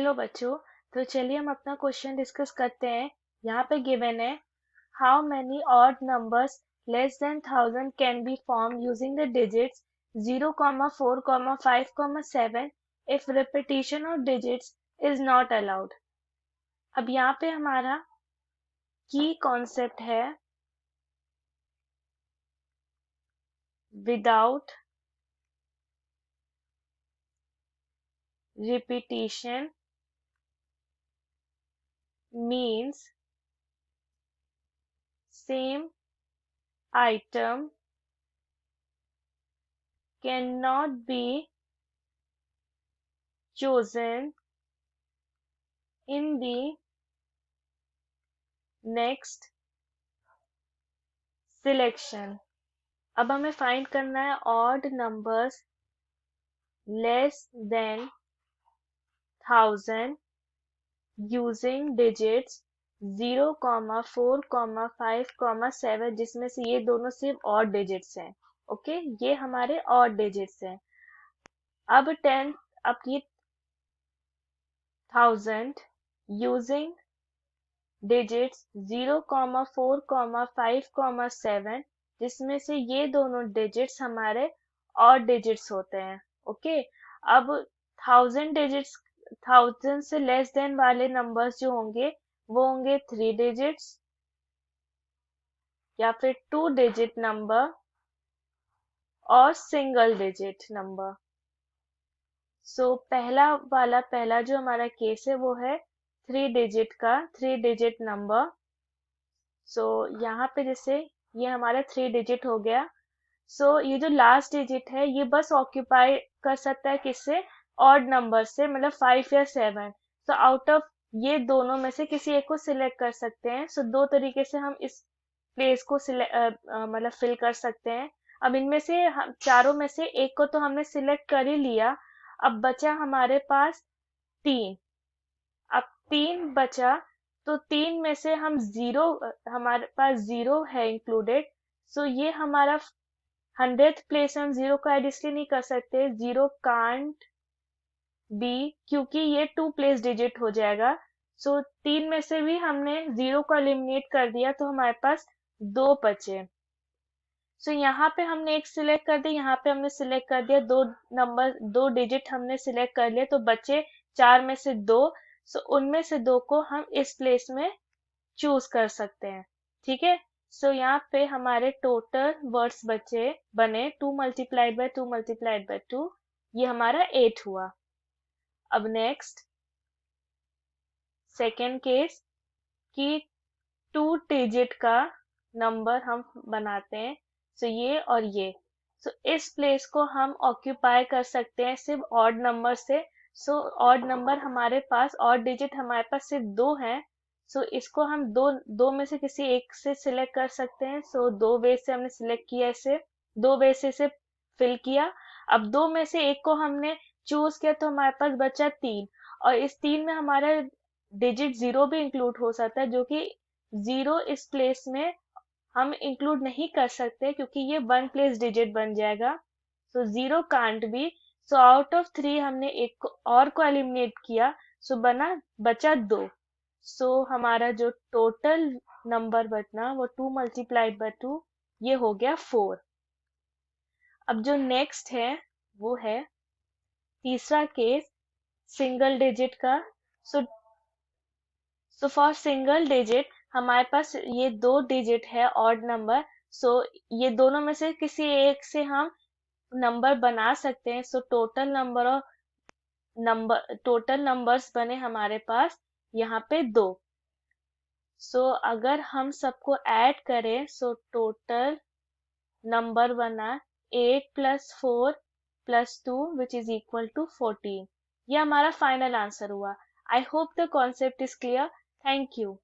Hello बच्चों। तो चलिए हम अपना क्वेश्चन डिस्कस करते हैं। यहाँ पे गिवन है how many odd numbers less than 1000 can be form using the digits 0, 4, 5, 7 if repetition of digits is not allowed. अब यहाँ पे हमारा की कॉन्सेप्ट है without repetition means same item cannot be chosen in the next selection। अब हमें find करना है odd numbers less than 1000 using digits 0, 4, 5, 7 जिसमें से ये दोनों सिर्फ ऑड डिजिट्स हैं। ओके, ये हमारे ऑड डिजिट्स हैं। अब ये 1000 यूजिंग डिजिट्स 0, 4, 5, 7 जिसमें से ये दोनों डिजिट्स हमारे ऑड डिजिट्स होते हैं। ओके, अब 1000 से लेस देन वाले नंबर्स जो होंगे वो होंगे 3 डिजिट्स या फिर 2 डिजिट नंबर और सिंगल डिजिट नंबर। सो पहला जो हमारा केस है वो है 3 डिजिट नंबर। सो यहाँ पे जैसे ये हमारा 3 डिजिट हो गया। सो ये जो लास्ट डिजिट है ये बस ऑक्यूपाई कर सकता है किससे, ऑड नंबर से, मतलब 5 या 7। सो आउट ऑफ ये दोनों में से किसी एक को सिलेक्ट कर सकते हैं। सो दो तरीके से हम इस प्लेस को मतलब फिल कर सकते हैं। अब इनमें से हम चारों में से एक को तो हमने सिलेक्ट कर ही लिया। अब बचा हमारे पास 3। अब 3 बचा, तो 3 में से हम हमारे पास 0 है इंक्लूडेड। सो ये हमारा 100th प्लेस हम 0 को ऐड इसलिए नहीं कर सकते, 0 कांट बी, क्योंकि ये 2 प्लेस डिजिट हो जाएगा। सो 3 में से भी हमने 0 को एलिमिनेट कर दिया, तो हमारे पास 2 बचे। सो यहाँ पे हमने एक सिलेक्ट कर दिया, यहाँ पे हमने सिलेक्ट कर दिया, 2 डिजिट हमने सिलेक्ट कर लिया, तो बचे 4 में से 2। सो उनमें से 2 को हम इस प्लेस में चूज कर सकते हैं। ठीक है, सो यहाँ पे हमारे टोटल वर्ड्स बने 2 मल्टीप्लाइड बाय 2 मल्टीप्लाइड बाय 2, ये हमारा 8 हुआ। अब नेक्स्ट सेकेंड केस कि 2 डिजिट का नंबर हम बनाते हैं। सो ये और ये, सो इस प्लेस को हम ऑक्यूपाई कर सकते हैं सिर्फ ऑड नंबर से। सो ऑड नंबर हमारे पास, ऑड डिजिट हमारे पास सिर्फ 2 हैं। सो इसको हम दो में से किसी एक से सिलेक्ट कर सकते हैं। सो 2 वे से हमने सिलेक्ट किया, इसे 2 वे से इसे फिल किया। अब 2 में से एक को हमने चूज किया, तो हमारे पास बचा 3, और इस 3 में हमारा डिजिट 0 भी इंक्लूड हो सकता है, जो कि 0 इस प्लेस में हम इंक्लूड नहीं कर सकते क्योंकि ये 1 प्लेस डिजिट बन जाएगा। सो 0 can't be. So out of 3 हमने एक और को एलिमिनेट किया, सो बचा 2। सो हमारा जो टोटल नंबर बचना वो 2 मल्टीप्लाइड बाय 2, ये हो गया 4। अब जो नेक्स्ट है वो है तीसरा केस सिंगल डिजिट का। सो फॉर सिंगल डिजिट हमारे पास ये 2 डिजिट है ऑड नंबर। सो ये दोनों में से किसी एक से हम नंबर बना सकते हैं। सो टोटल नंबर्स बने हमारे पास यहाँ पे 2। सो अगर हम सबको ऐड करें, सो टोटल नंबर बना 8 + 4 + 2 विच इज इक्वल टू 14। ये हमारा फाइनल आंसर हुआ। I hope the concept is clear. Thank you.